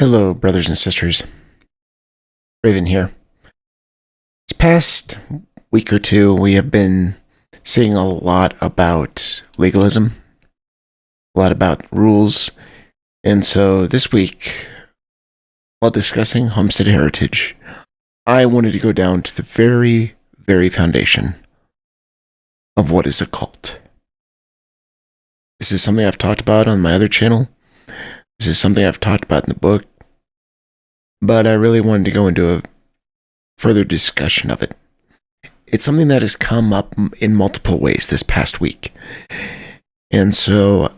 Hello, brothers and sisters. Raven here. This past week or two, we have been seeing a lot about legalism, a lot about rules, and so this week, while discussing Homestead Heritage, I wanted to go down to the very, very foundation of what is a cult. This is something I've talked about on my other channel. This is something I've talked about in the book, but I really wanted to go into a further discussion of it. It's something that has come up in multiple ways this past week, and so I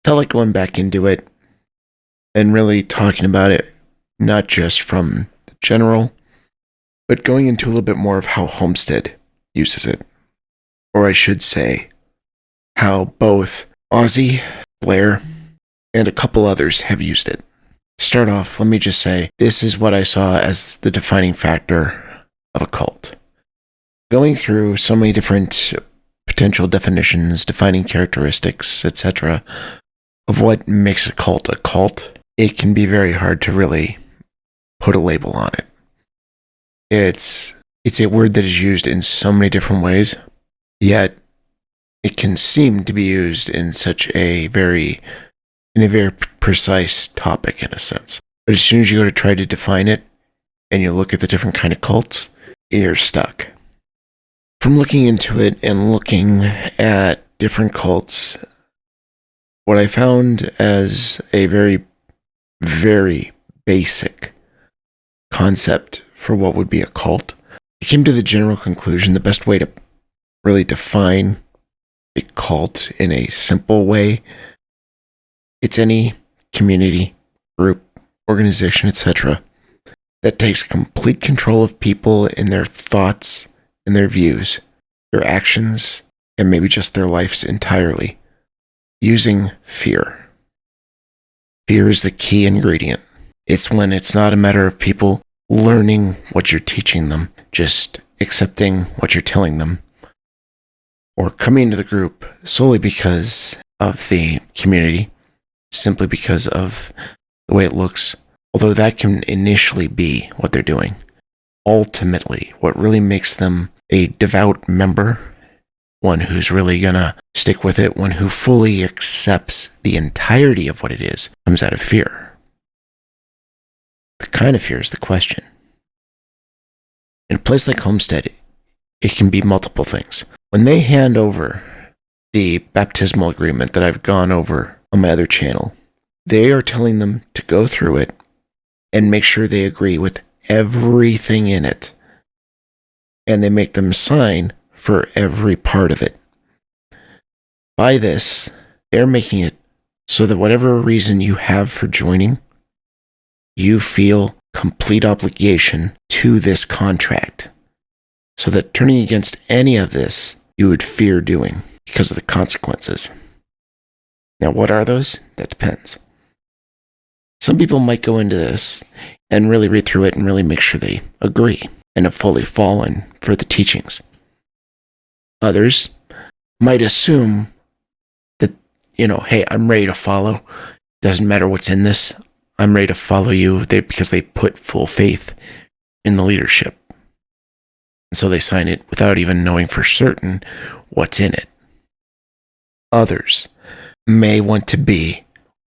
felt like going back into it and really talking about it, not just from the general, but going into a little bit more of how Homestead uses it, or I should say, how both Ozzy, Blair, and a couple others have used it. To start off, let me just say, this is what I saw as the defining factor of a cult. Going through so many different potential definitions, defining characteristics, etc., of what makes a cult, it can be very hard to really put a label on it. It's a word that is used in so many different ways, yet it can seem to be used in a very precise topic in a sense. But as soon as you go to try to define it and you look at the different kind of cults, you're stuck. From looking into it and looking at different cults, what I found as a very, very basic concept for what would be a cult, I came to the general conclusion the best way to really define a cult in a simple way, it's any community, group, organization, etc., that takes complete control of people in their thoughts and their views, their actions, and maybe just their lives entirely, using fear. Fear is the key ingredient. It's when it's not a matter of people learning what you're teaching them, just accepting what you're telling them, or coming into the group solely because of the community, simply because of the way it looks, although that can initially be what they're doing. Ultimately, what really makes them a devout member, one who's really gonna stick with it, one who fully accepts the entirety of what it is, comes out of fear. The kind of fear is the question. In a place like Homestead, it can be multiple things. When they hand over the baptismal agreement that I've gone over on my other channel, they are telling them to go through it and make sure they agree with everything in it. And they make them sign for every part of it. By this, they're making it so that whatever reason you have for joining, you feel complete obligation to this contract. So that turning against any of this, you would fear doing because of the consequences. Now, what are those? That depends. Some people might go into this and really read through it and really make sure they agree and have fully fallen for the teachings. Others might assume that, hey, I'm ready to follow. Doesn't matter what's in this. I'm ready to follow you because they put full faith in the leadership. And so they sign it without even knowing for certain what's in it. Others may want to be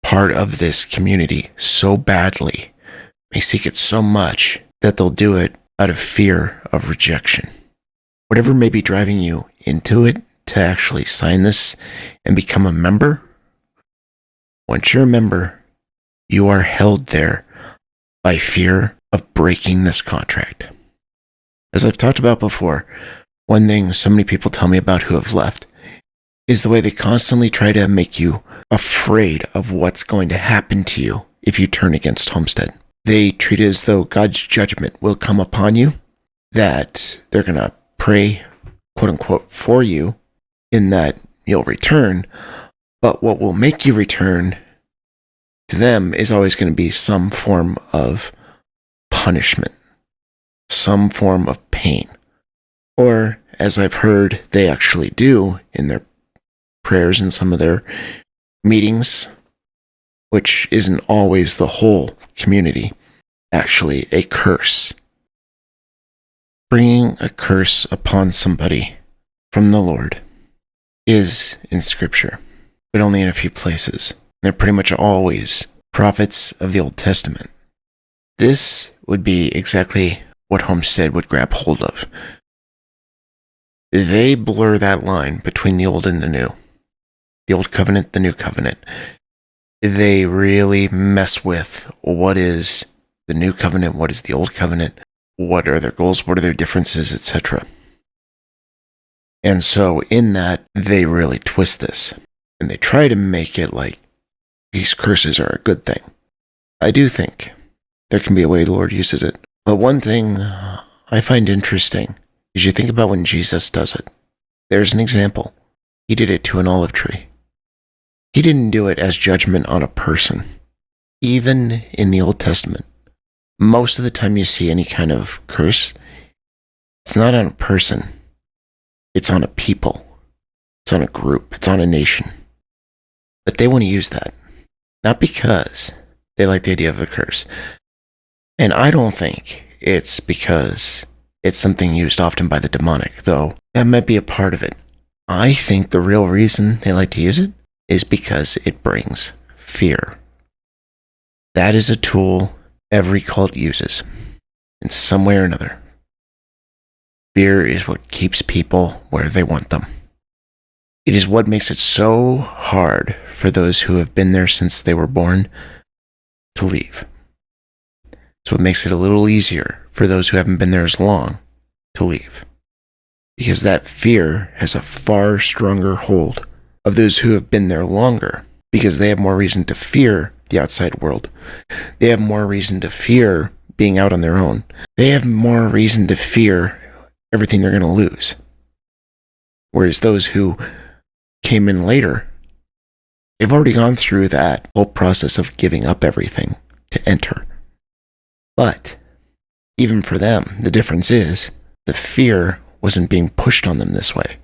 part of this community so badly, may seek it so much that they'll do it out of fear of rejection. Whatever may be driving you into it to actually sign this and become a member, once you're a member, you are held there by fear of breaking this contract. As I've talked about before, one thing so many people tell me about who have left is the way they constantly try to make you afraid of what's going to happen to you if you turn against Homestead. They treat it as though God's judgment will come upon you, that they're going to pray, quote unquote, for you, in that you'll return, but what will make you return to them is always going to be some form of punishment, some form of pain. Or, as I've heard they actually do in their prayers and some of their meetings, which isn't always the whole community, actually a curse. Bringing a curse upon somebody from the Lord is in Scripture, but only in a few places. They're pretty much always prophets of the Old Testament. This would be exactly what Homestead would grab hold of. They blur that line between the Old and the New. The Old Covenant, the New Covenant. They really mess with what is the New Covenant, what is the Old Covenant, what are their goals, what are their differences, etc. And so in that, they really twist this. And they try to make it like these curses are a good thing. I do think there can be a way the Lord uses it. But one thing I find interesting is you think about when Jesus does it. There's an example. He did it to an olive tree. He didn't do it as judgment on a person. Even in the Old Testament, most of the time you see any kind of curse, it's not on a person. It's on a people. It's on a group. It's on a nation. But they want to use that. Not because they like the idea of a curse. And I don't think it's because it's something used often by the demonic, though that might be a part of it. I think the real reason they like to use it is because it brings fear. That is a tool every cult uses in some way or another. Fear is what keeps people where they want them. It is what makes it so hard for those who have been there since they were born to leave. So it makes it a little easier for those who haven't been there as long to leave. Because that fear has a far stronger hold of those who have been there longer, because they have more reason to fear the outside world. They have more reason to fear being out on their own. They have more reason to fear everything they're going to lose. Whereas those who came in later, they've already gone through that whole process of giving up everything to enter. But even for them, the difference is the fear wasn't being pushed on them this way.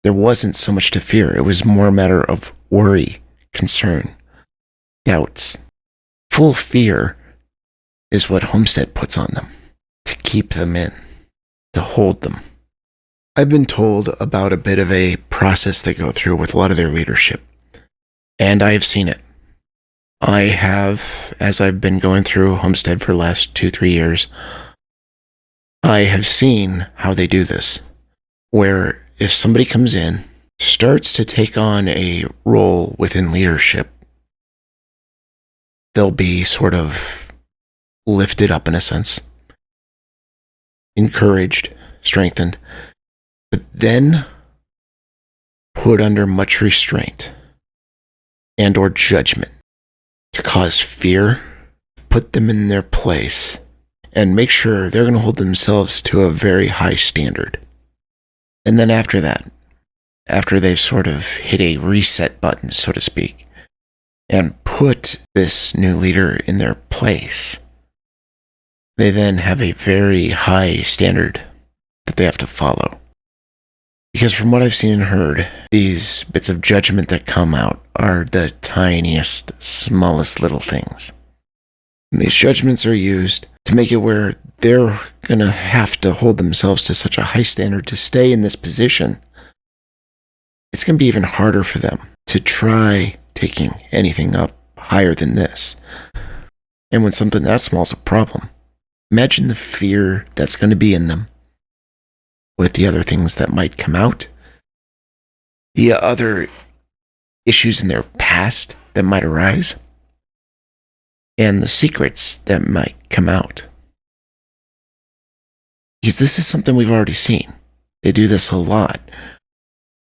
There wasn't so much to fear. It was more a matter of worry, concern, doubts. Full fear is what Homestead puts on them to keep them in, to hold them. I've been told about a bit of a process they go through with a lot of their leadership, and I have seen it. I have, as I've been going through Homestead for the last 2-3 years, I have seen how they do this, where if somebody comes in, starts to take on a role within leadership, they'll be sort of lifted up in a sense, encouraged, strengthened, but then put under much restraint and or judgment to cause fear, put them in their place, and make sure they're going to hold themselves to a very high standard. And then after that, after they've sort of hit a reset button, so to speak, and put this new leader in their place, they then have a very high standard that they have to follow. Because from what I've seen and heard, these bits of judgment that come out are the tiniest, smallest little things. And these judgments are used to make it where they're going to have to hold themselves to such a high standard to stay in this position. It's going to be even harder for them to try taking anything up higher than this. And when something that small is a problem, imagine the fear that's going to be in them with the other things that might come out, the other issues in their past that might arise, and the secrets that might come out. Because this is something we've already seen. They do this a lot.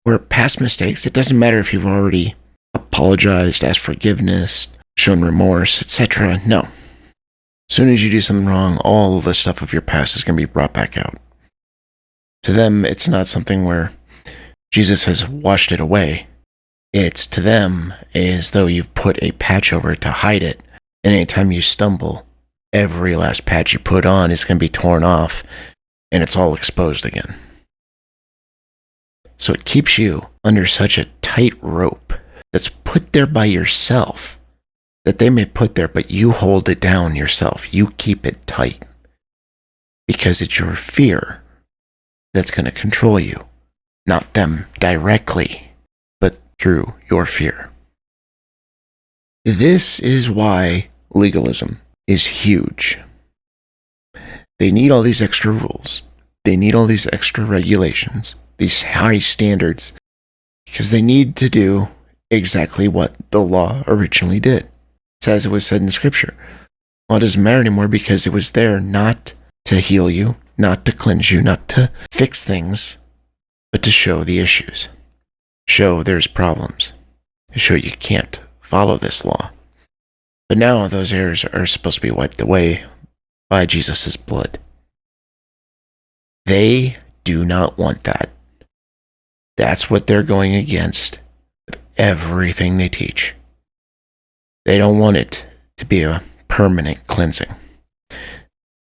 Where past mistakes, it doesn't matter if you've already apologized, asked forgiveness, shown remorse, etc. No. As soon as you do something wrong, all the stuff of your past is going to be brought back out. To them, it's not something where Jesus has washed it away. It's to them as though you've put a patch over it to hide it. And anytime you stumble, every last patch you put on is going to be torn off, and it's all exposed again. So it keeps you under such a tight rope that's put there by yourself that they may put there, but you hold it down yourself. You keep it tight because it's your fear that's going to control you, not them directly, but through your fear. This is why legalism is huge. They need all these extra rules. They need all these extra regulations, these high standards, because they need to do exactly what the law originally did. It's as it was said in Scripture. Law doesn't matter anymore because it was there not to heal you, not to cleanse you, not to fix things, but to show the issues. Show there's problems. Show you can't follow this law. But now those errors are supposed to be wiped away by Jesus' blood. They do not want that. That's what they're going against with everything they teach. They don't want it to be a permanent cleansing.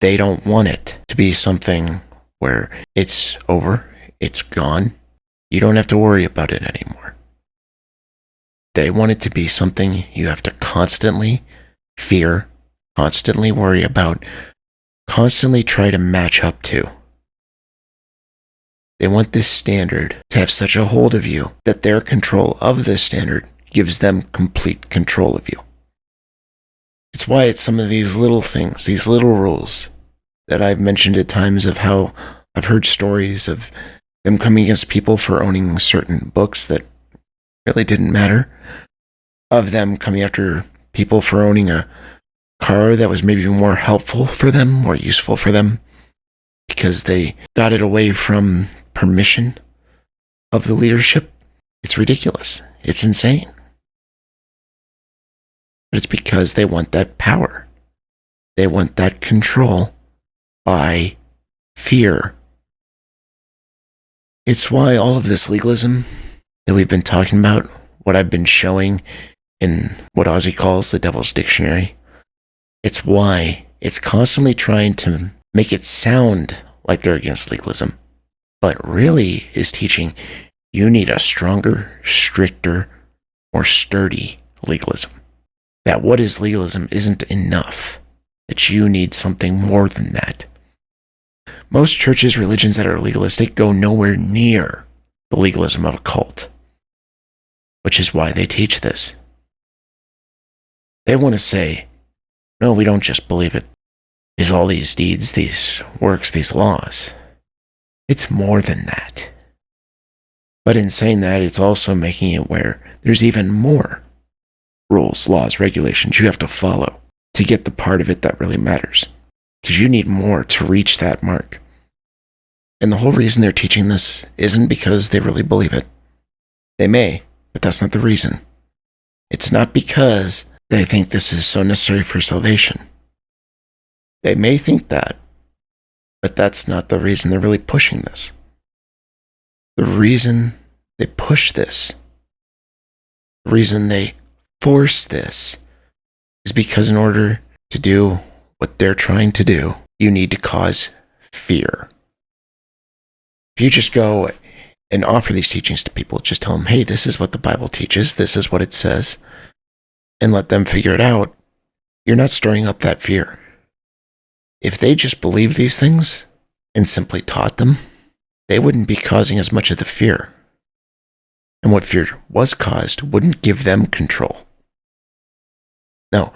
They don't want it to be something where it's over, it's gone. You don't have to worry about it anymore. They want it to be something you have to constantly fear, constantly worry about, constantly try to match up to. They want this standard to have such a hold of you that their control of this standard gives them complete control of you. It's why it's some of these little things, these little rules that I've mentioned at times of how I've heard stories of them coming against people for owning certain books that really didn't matter, of them coming after people for owning a car that was maybe more helpful for them, more useful for them, because they got it away from permission of the leadership. It's ridiculous. It's insane. But it's because they want that power. They want that control by fear. It's why all of this legalism that we've been talking about, what I've been showing in what Ozzy calls the Devil's Dictionary, it's why it's constantly trying to make it sound like they're against legalism, but really is teaching you need a stronger, stricter, more sturdy legalism. That what is legalism isn't enough, that you need something more than that. Most churches, religions that are legalistic go nowhere near the legalism of a cult, which is why they teach this. They want to say, no, we don't just believe it is all these deeds, these works, these laws. It's more than that. But in saying that, it's also making it where there's even more rules, laws, regulations you have to follow to get the part of it that really matters. Because you need more to reach that mark. And the whole reason they're teaching this isn't because they really believe it. They may, but that's not the reason. It's not because they think this is so necessary for salvation. They may think that, but that's not the reason they're really pushing this. The reason they push this, the reason they force this, is because in order to do what they're trying to do, you need to cause fear. If you just go and offer these teachings to people, just tell them, hey, this is what the Bible teaches, this is what it says, and let them figure it out, you're not stirring up that fear. If they just believed these things and simply taught them, they wouldn't be causing as much of the fear. And what fear was caused wouldn't give them control. No,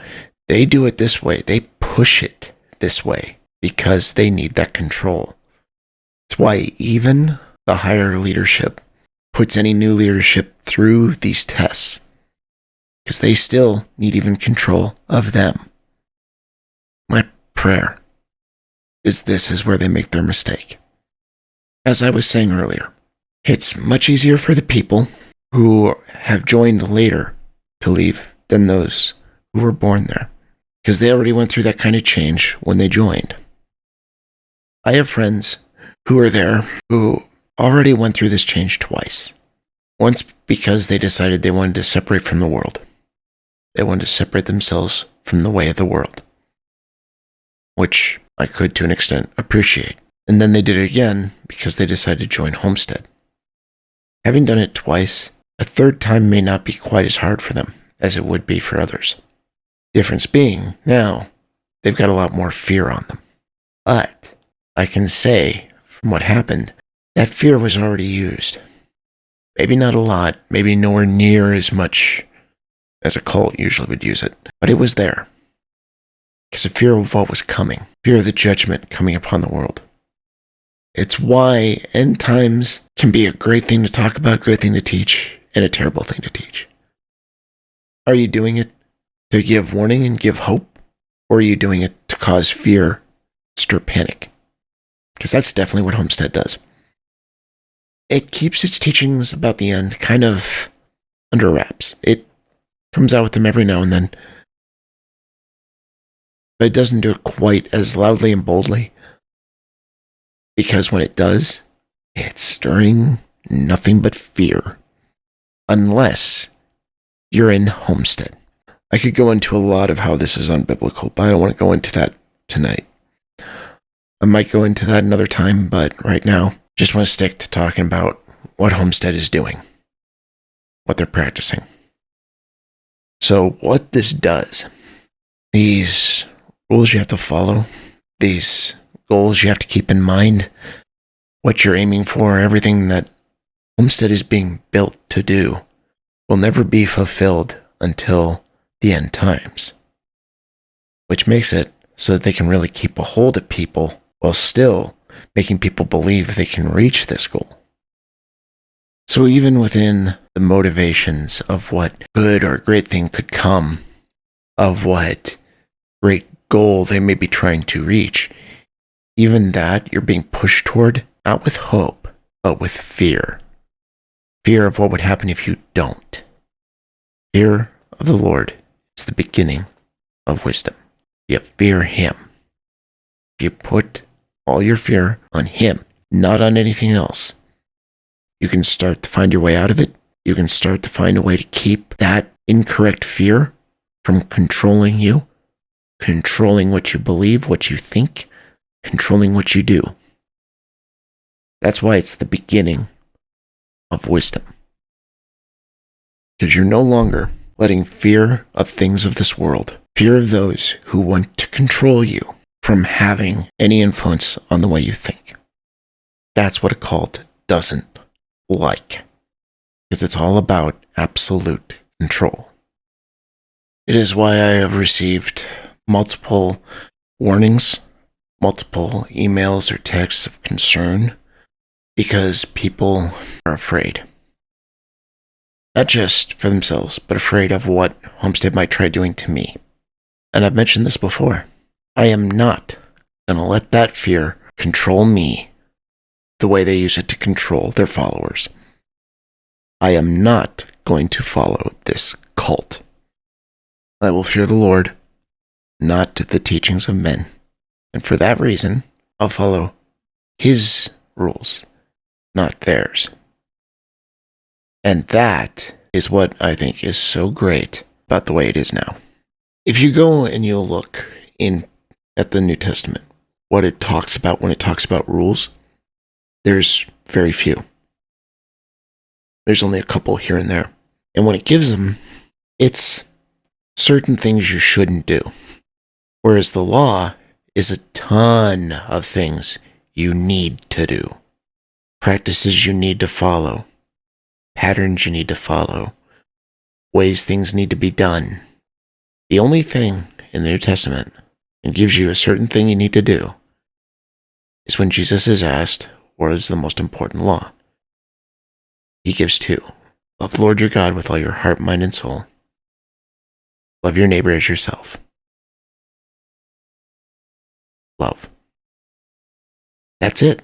they do it this way. They push it this way because they need that control. It's why even the higher leadership puts any new leadership through these tests, because they still need even control of them. My prayer is this is where they make their mistake. As I was saying earlier, it's much easier for the people who have joined later to leave than those who were born there, because they already went through that kind of change when they joined. I have friends who are there who already went through this change twice. Once because they decided they wanted to separate from the world. They wanted to separate themselves from the way of the world, which I could, to an extent, appreciate. And then they did it again because they decided to join Homestead. Having done it twice, a third time may not be quite as hard for them as it would be for others. Difference being, now they've got a lot more fear on them. But I can say, from what happened, that fear was already used. Maybe not a lot, maybe nowhere near as much as a cult usually would use it, but it was there. Because of fear of what was coming, fear of the judgment coming upon the world. It's why end times can be a great thing to talk about, great thing to teach, and a terrible thing to teach. Are you doing it to give warning and give hope? Or are you doing it to cause fear, stir panic? Because that's definitely what Homestead does. It keeps its teachings about the end kind of under wraps. It comes out with them every now and then. But it doesn't do it quite as loudly and boldly. Because when it does, it's stirring nothing but fear. Unless you're in Homestead. I could go into a lot of how this is unbiblical, but I don't want to go into that tonight. I might go into that another time, but right now, just want to stick to talking about what Homestead is doing, what they're practicing. So what this does, these rules you have to follow, these goals you have to keep in mind, what you're aiming for, everything that Homestead is being built to do, will never be fulfilled until the end times. Which makes it so that they can really keep a hold of people while still making people believe they can reach this goal. So even within the motivations of what good or great thing could come, of what great goal they may be trying to reach, even that you're being pushed toward, not with hope, but with fear. Fear of what would happen if you don't. Fear of the Lord is the beginning of wisdom. You fear Him. If you put all your fear on Him, not on anything else, you can start to find your way out of it. You can start to find a way to keep that incorrect fear from controlling you, controlling what you believe, what you think, controlling what you do. That's why it's the beginning of wisdom. Because you're no longer letting fear of things of this world, fear of those who want to control you, from having any influence on the way you think. That's what a cult doesn't like. Because it's all about absolute control. It is why I have received multiple warnings, multiple emails or texts of concern, because people are afraid. Not just for themselves, but afraid of what Homestead might try doing to me. And I've mentioned this before. I am not going to let that fear control me the way they use it to control their followers. I am not going to follow this cult. I will fear the Lord, not the teachings of men. And for that reason, I'll follow His rules, not theirs. And that is what I think is so great about the way it is now. If you go and you'll look in at the New Testament, what it talks about when it talks about rules, there's very few. There's only a couple here and there. And when it gives them, it's certain things you shouldn't do. Whereas the law is a ton of things you need to do. Practices you need to follow. Patterns you need to follow. Ways things need to be done. The only thing in the New Testament that gives you a certain thing you need to do is when Jesus is asked, what is the most important law? He gives two. Love the Lord your God with all your heart, mind, and soul. Love your neighbor as yourself. Love. That's it.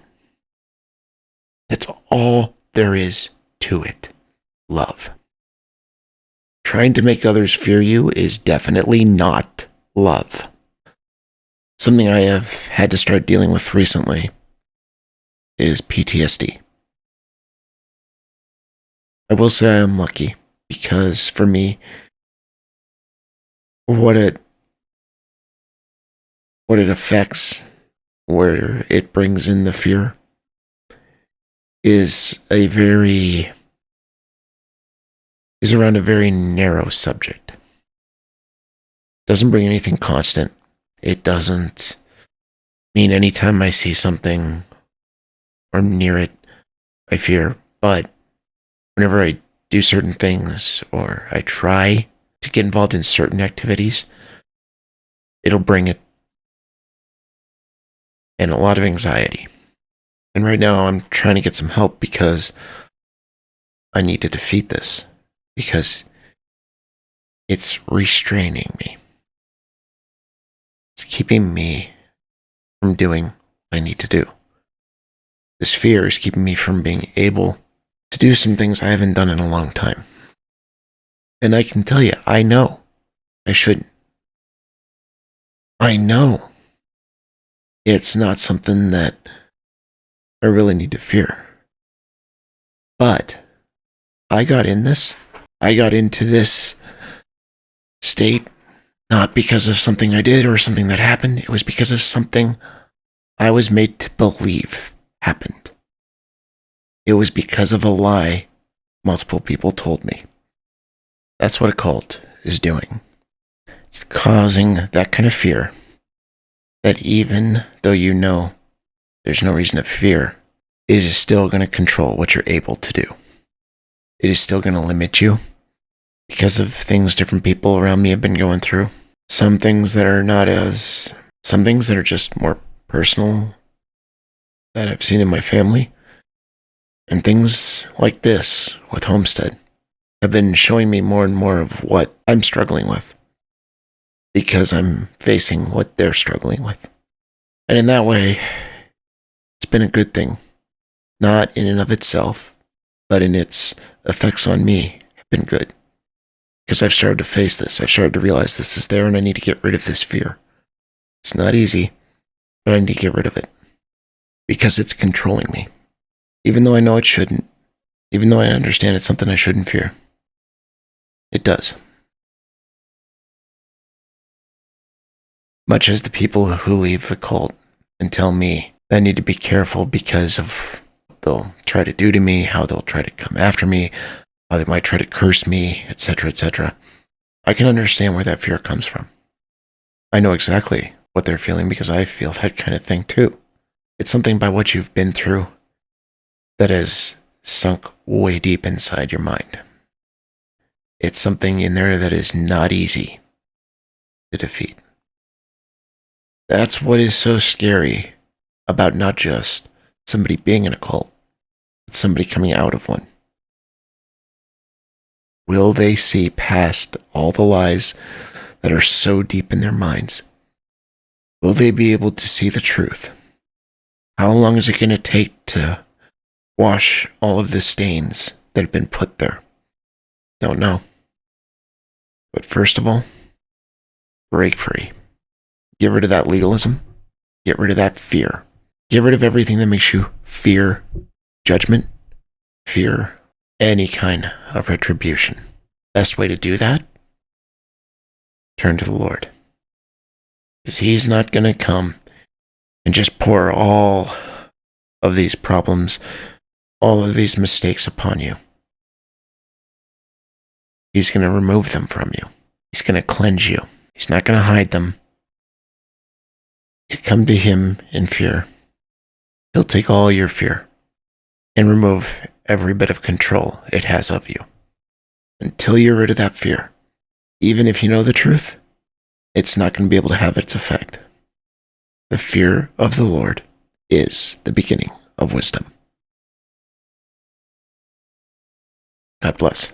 That's all there is to it. Love. Trying to make others fear you is definitely not love. Something I have had to start dealing with recently is PTSD. I will say I'm lucky because for me, what it affects, where it brings in the fear, is around a very narrow subject. Doesn't bring anything constant. It doesn't mean anytime I see something or near it, I fear. But whenever I do certain things or I try to get involved in certain activities, it'll bring it and a lot of anxiety. And right now I'm trying to get some help because I need to defeat this because it's restraining me. It's keeping me from doing what I need to do. This fear is keeping me from being able to do some things I haven't done in a long time. And I can tell you, I know I shouldn't. I know it's not something that I really need to fear. But I got into this state not because of something I did or something that happened. It was because of something I was made to believe happened. It was because of a lie multiple people told me. That's what a cult is doing. It's causing that kind of fear that even though you know there's no reason to fear, it is still going to control what you're able to do. It is still going to limit you because of things different people around me have been going through. Some things that are just more personal that I've seen in my family. And things like this with Homestead have been showing me more and more of what I'm struggling with because I'm facing what they're struggling with. And in that way, it's been a good thing. Not in and of itself, but in its effects on me have been good. Because I've started to face this. I've started to realize this is there and I need to get rid of this fear. It's not easy, but I need to get rid of it. Because it's controlling me. Even though I know it shouldn't. Even though I understand it's something I shouldn't fear. It does. Much as the people who leave the cult and tell me I need to be careful because of what they'll try to do to me, how they'll try to come after me, how they might try to curse me, etc., etc. I can understand where that fear comes from. I know exactly what they're feeling because I feel that kind of thing too. It's something by what you've been through that has sunk way deep inside your mind. It's something in there that is not easy to defeat. That's what is so scary about not just somebody being in a cult, but somebody coming out of one. Will they see past all the lies that are so deep in their minds? Will they be able to see the truth? How long is it going to take to wash all of the stains that have been put there? Don't know. But first of all, break free. Get rid of that legalism. Get rid of that fear. Get rid of everything that makes you fear judgment, fear any kind of retribution. Best way to do that? Turn to the Lord. Because He's not going to come and just pour all of these problems, all of these mistakes upon you. He's going to remove them from you. He's going to cleanse you. He's not going to hide them. You come to Him in fear. He'll take all your fear and remove every bit of control it has of you. Until you're rid of that fear, even if you know the truth, it's not going to be able to have its effect. The fear of the Lord is the beginning of wisdom. God bless.